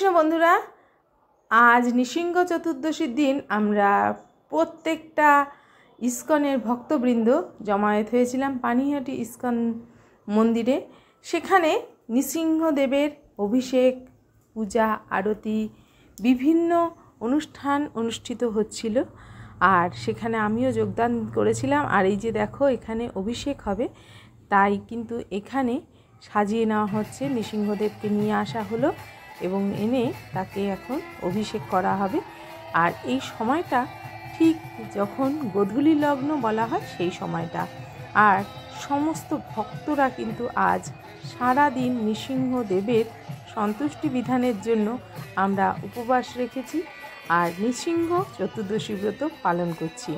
কৃষ্ণ বন্ধুরা, আজ নৃসিংহ চতুর্দশীর দিন আমরা প্রত্যেকটা ইস্কনের ভক্তবৃন্দ জমায়েত হয়েছিলাম পানিহাটি ইস্কন মন্দিরে। সেখানে নৃসিংহদেবের অভিষেক, পূজা, আরতি, বিভিন্ন অনুষ্ঠান অনুষ্ঠিত হচ্ছিল। আর সেখানে আমিও যোগদান করেছিলাম। আর এই যে দেখো, এখানে অভিষেক হবে, তাই কিন্তু এখানে সাজিয়ে নেওয়া হচ্ছে। নৃসিংহদেবকে নিয়ে আসা হলো এবং এনে তাকে এখন অভিষেক করা হবে। আর এই সময়টা ঠিক যখন গোধূলি লগ্ন বলা হয় সেই সময়টা। আর সমস্ত ভক্তরা কিন্তু আজ সারা দিন নৃসিংহদেবের সন্তুষ্টি বিধানের জন্য আমরা উপবাস রেখেছি আর নৃসিংহ চতুর্দশী ব্রত পালন করছি।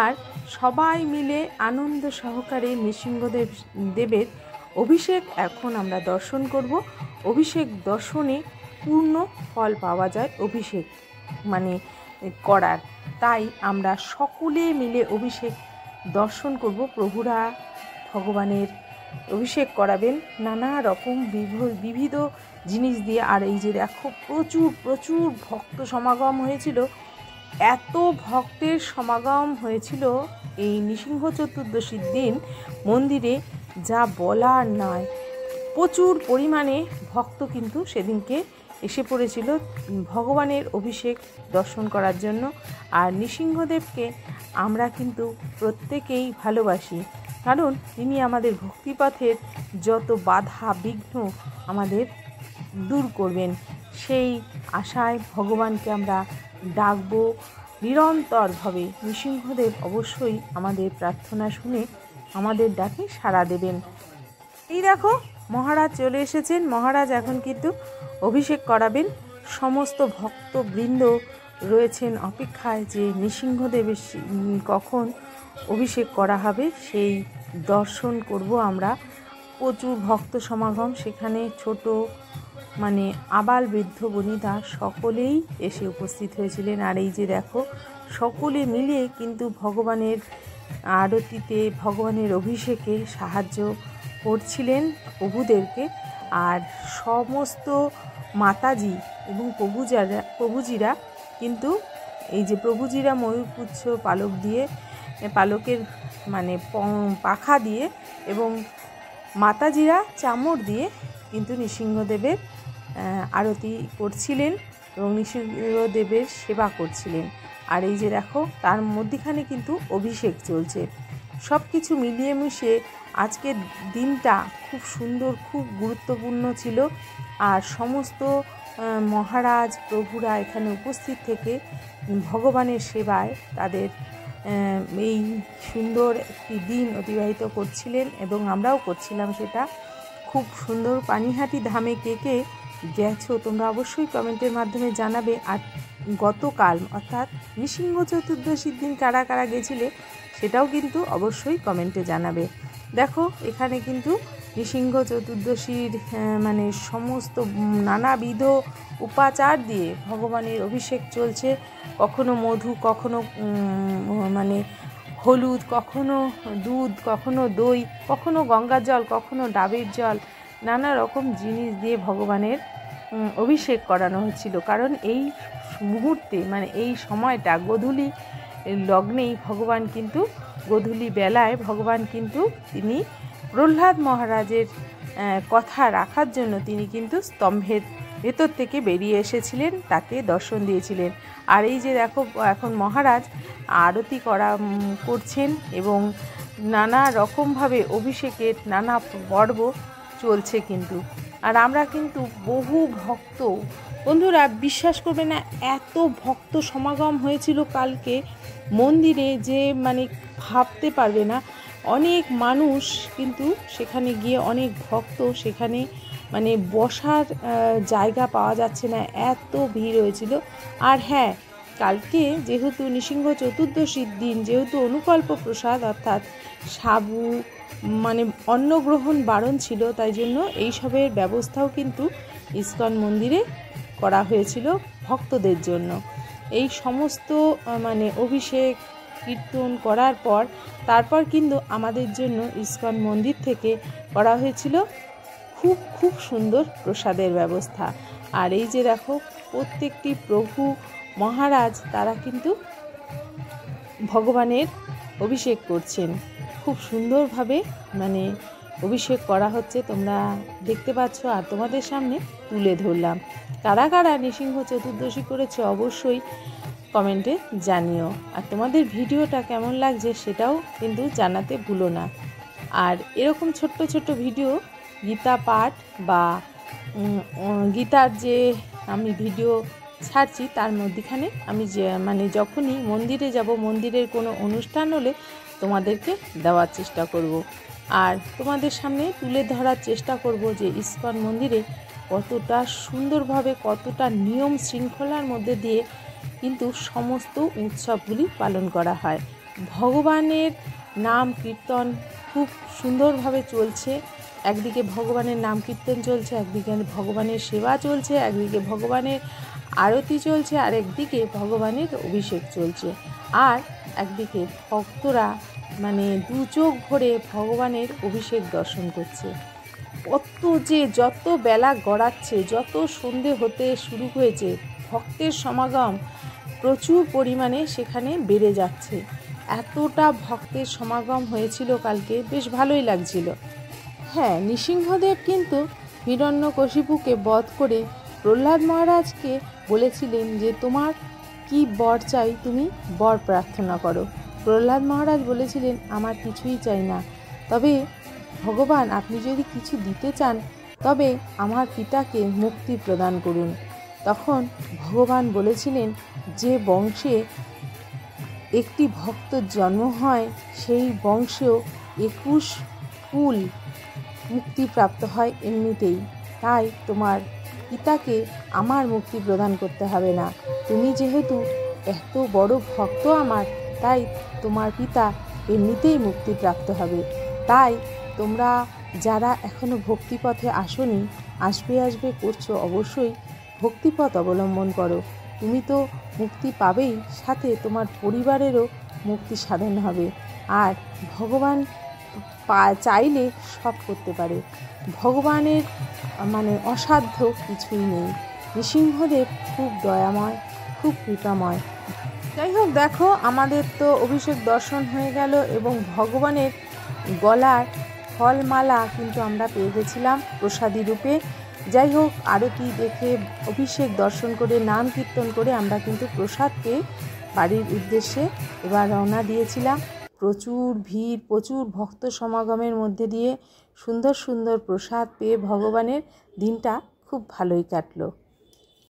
আর সবাই মিলে আনন্দ সহকারে নৃসিংহদেবের অভিষেক এখন আমরা দর্শন করব। অভিষেক দর্শনে পূর্ণ ফল পাওয়া যায় অভিষেক করার, তাই আমরা সকলে মিলে অভিষেক দর্শন করব। প্রভুরা ভগবানের অভিষেক করাবেন নানা রকম বিবিধ জিনিস দিয়ে। আর এই যে দেখো, প্রচুর ভক্ত সমাগম হয়েছিল। এত ভক্তের সমাগম হয়েছিল এই নৃসিংহ চতুর্দশীর দিন মন্দিরে, যা বলার নয়। প্রচুর পরিমাণে ভক্ত কিন্তু সেদিনকে এসে পড়েছিল ভগবানের অভিষেক দর্শন করার জন্য। আর নৃসিংহদেবকে আমরা কিন্তু প্রত্যেকেই ভালোবাসি, কারণ তিনি আমাদের ভক্তিপথের যত বাধা বিঘ্ন আমাদের দূর করবেন। সেই আশায় ভগবানকে আমরা ডাকব নিরন্তরভাবে। নৃসিংহদেব অবশ্যই আমাদের প্রার্থনা শুনে আমাদের ডাকে সাড়া দেবেন। এই দেখো, মহারাজ চলে এসেছেন। মহারাজ এখন কিন্তু অভিষেক করাবেন। সমস্ত ভক্তবৃন্দ রয়েছেন অপেক্ষায় যে নৃসিংহদেবের কখন অভিষেক করা হবে সেই দর্শন করব আমরা। প্রচুর ভক্ত সমাগম, সেখানে ছোট আবাল বৃদ্ধ বনিতা সকলেই এসে উপস্থিত হয়েছিলেন। আর এই যে দেখো, সকলে মিলে কিন্তু ভগবানের আরতিতে, ভগবানের অভিষেকে সাহায্য করছিলেন প্রভুদেরকে। আর সমস্ত মাতাজি এবং প্রভুজিরা কিন্তু এই যে প্রভুজিরা ময়ূরপুচ্ছ পালকের পাখা দিয়ে এবং মাতাজিরা চামড় দিয়ে কিন্তু নৃসিংহদেবের আরতি করছিলেন এবং নৃসিংহদেবের সেবা করছিলেন। আর এই যে দেখো, তার মধ্যখানে কিন্তু অভিষেক চলছে। সব কিছু মিলিয়ে মিশিয়ে আজকের দিনটা খুব সুন্দর, খুব গুরুত্বপূর্ণ ছিল। আর সমস্ত মহারাজ প্রভুরা এখানে উপস্থিত থেকে ভগবানের সেবায় তাদের এই সুন্দর একটি দিন অতিবাহিত করছিলেন এবং আমরাও করছিলাম। সেটা খুব সুন্দর। পানিহাটি ধামে কে কে গেছো তোমরা অবশ্যই কমেন্টের মাধ্যমে জানাবে। আর গতকাল অর্থাৎ নৃসিংহ চতুর্দশীর দিন কারা কারা গেছিলে সেটাও কিন্তু অবশ্যই কমেন্টে জানাবে। দেখো, এখানে কিন্তু নৃসিংহ চতুর্দশীর সমস্ত নানাবিধ উপাচার দিয়ে ভগবানের অভিষেক চলছে। কখনো মধু, কখনো হলুদ, কখনো দুধ, কখনো দই, কখনো গঙ্গার জল, কখনো ডাবের জল, নানা রকম জিনিস দিয়ে ভগবানের অভিষেক করানো হচ্ছিল। কারণ এই মুহূর্তে এই সময়টা গোধূলি লগ্নেই ভগবান কিন্তু গোধূলি বেলায় ভগবান কিন্তু তিনি প্রহ্লাদ মহারাজের কথা রাখার জন্য তিনি কিন্তু স্তম্ভের ভেতর থেকে বেরিয়ে এসেছিলেন, তাকে দর্শন দিয়েছিলেন। আর এই যে দেখো, এখন মহারাজ আরতি করছেন এবং নানা রকমভাবে অভিষেকের নানা পর্ব চলছে কিন্তু। আর আমরা কিন্তু বহু ভক্ত, বন্ধুরা বিশ্বাস করবে না, এত ভক্ত সমাগম হয়েছিল কালকে মন্দিরে যে ভাবতে পারবে না। অনেক মানুষ কিন্তু সেখানে গিয়ে, অনেক ভক্ত সেখানে বসার জায়গা পাওয়া যাচ্ছে না, এত ভিড় হয়েছিল। আর হ্যাঁ, কালকে যেহেতু নৃসিংহ চতুর্দশীর দিন, যেহেতু অনুকল্প প্রসাদ অর্থাৎ সাবু অন্নগ্রহণ বারণ ছিল, তাই জন্য এইসবের ব্যবস্থাও কিন্তু ইস্কন মন্দিরে করা হয়েছিল ভক্তদের জন্য। এই সমস্ত অভিষেক কীর্তন করার তারপর কিন্তু আমাদের জন্য ইস্কন মন্দির থেকে করা হয়েছিল খুব খুব সুন্দর প্রসাদের ব্যবস্থা। আর এই যে দেখো প্রত্যেকটি প্রভু মহারাজ তারা কিন্তু ভগবানের অভিষেক করছেন, খুব সুন্দরভাবে মানে অভিষেক করা হচ্ছে, তোমরা দেখতে পাচ্ছ আর তোমাদের সামনে তুলে ধরলাম। কারা কারা নৃসিংহ চতুর্দশী করেছে অবশ্যই কমেন্টে জানিও, আর তোমাদের ভিডিওটা কেমন লাগছে সেটাও কিন্তু জানাতে ভুলো না। আর এরকম ছোট্ট ছোট্ট ভিডিও গীতা পাঠ বা গীতার যে আমি ভিডিও ছাড়ছি তার মধ্যখানে আমি যে মানে যখনই মন্দিরে যাব, মন্দিরের কোনো অনুষ্ঠান হলে তোমাদেরকে দেওয়ার চেষ্টা করব, আর তোমাদের সামনে তুলে ধরার চেষ্টা করব যে ইস্কন মন্দিরে কতটা সুন্দরভাবে, কতটা নিয়ম শৃঙ্খলার মধ্যে দিয়ে কিন্তু সমস্ত উৎসবগুলি পালন করা হয়। ভগবানের নাম কীর্তন খুব সুন্দরভাবে চলছে, একদিকে ভগবানের নাম কীর্তন চলছে, একদিকে ভগবানের সেবা চলছে, একদিকে ভগবানের আরতি চলছে, আর একদিকে ভগবানের অভিষেক চলছে, আর একদিকে ভক্তরা মানে দু চোখ ভরে ভগবানের অভিষেক দর্শন করছে। যত বেলা গড়াচ্ছে, যত সন্ধে হতে শুরু হয়েছে, ভক্তের সমাগম প্রচুর পরিমাণে সেখানে বেড়ে যাচ্ছে। এতটা ভক্তের সমাগম হয়েছিল কালকে, বেশ ভালোই লাগছিল। হ্যাঁ, নৃসিংহদেব কিন্তু হিরণ্যকশিপুকে বধ করে প্রহ্লাদ মহারাজকে বলেছিলেন যে তোমার কি বর চাই, তুমি বর প্রার্থনা করো। প্রহ্লাদ মহারাজ বলেছিলেন আমার কিছুই চাই না, তবে ভগবান আপনি যদি কিছু দিতে চান তবে আমার পিতাকে মুক্তি প্রদান করুন। তখন ভগবান বলেছিলেন যে বংশে একটি ভক্তর জন্ম হয় সেই বংশেও 21 কুল মুক্তিপ্রাপ্ত হয় এমনিতেই, তাই তোমার পিতাকে আমার মুক্তি প্রদান করতে হবে না। তুমি যেহেতু এত বড় ভক্ত আমার, তাই তোমার পিতা এমনিতেই মুক্তিপ্রাপ্ত হবে। তাই তোমরা যারা এখনও ভক্তিপথে আসোনি, আসবে করছো, অবশ্যই ভক্তিপথ অবলম্বন করো। তুমি তো মুক্তি পাবেই, সাথে তোমার পরিবারেরও মুক্তি সাধন হবে। আর ভগবান চাইলে সব করতে পারে, ভগবানের মানে অসাধ্য কিছুই নেই। নৃসিংহদেব খুব দয়াময়, খুব কৃপাময়। যাই হোক, দেখো আমাদের তো অভিষেক দর্শন হয়ে গেল এবং ভগবানের গলার ফলমালা কিন্তু আমরা পেয়ে গেছিলাম প্রসাদী রূপে। যাই হোক, আরতি দেখে অভিষেক দর্শন করে নাম কীর্তন করে আমরা কিন্তু প্রসাদ পেয়ে বাড়ির উদ্দেশ্যে এবার রওনা দিয়েছিলাম। প্রচুর ভিড়, প্রচুর ভক্ত সমাগমের মধ্যে দিয়ে সুন্দর সুন্দর প্রসাদ পেয়ে ভগবানের দিনটা খুব ভালোই কাটলো।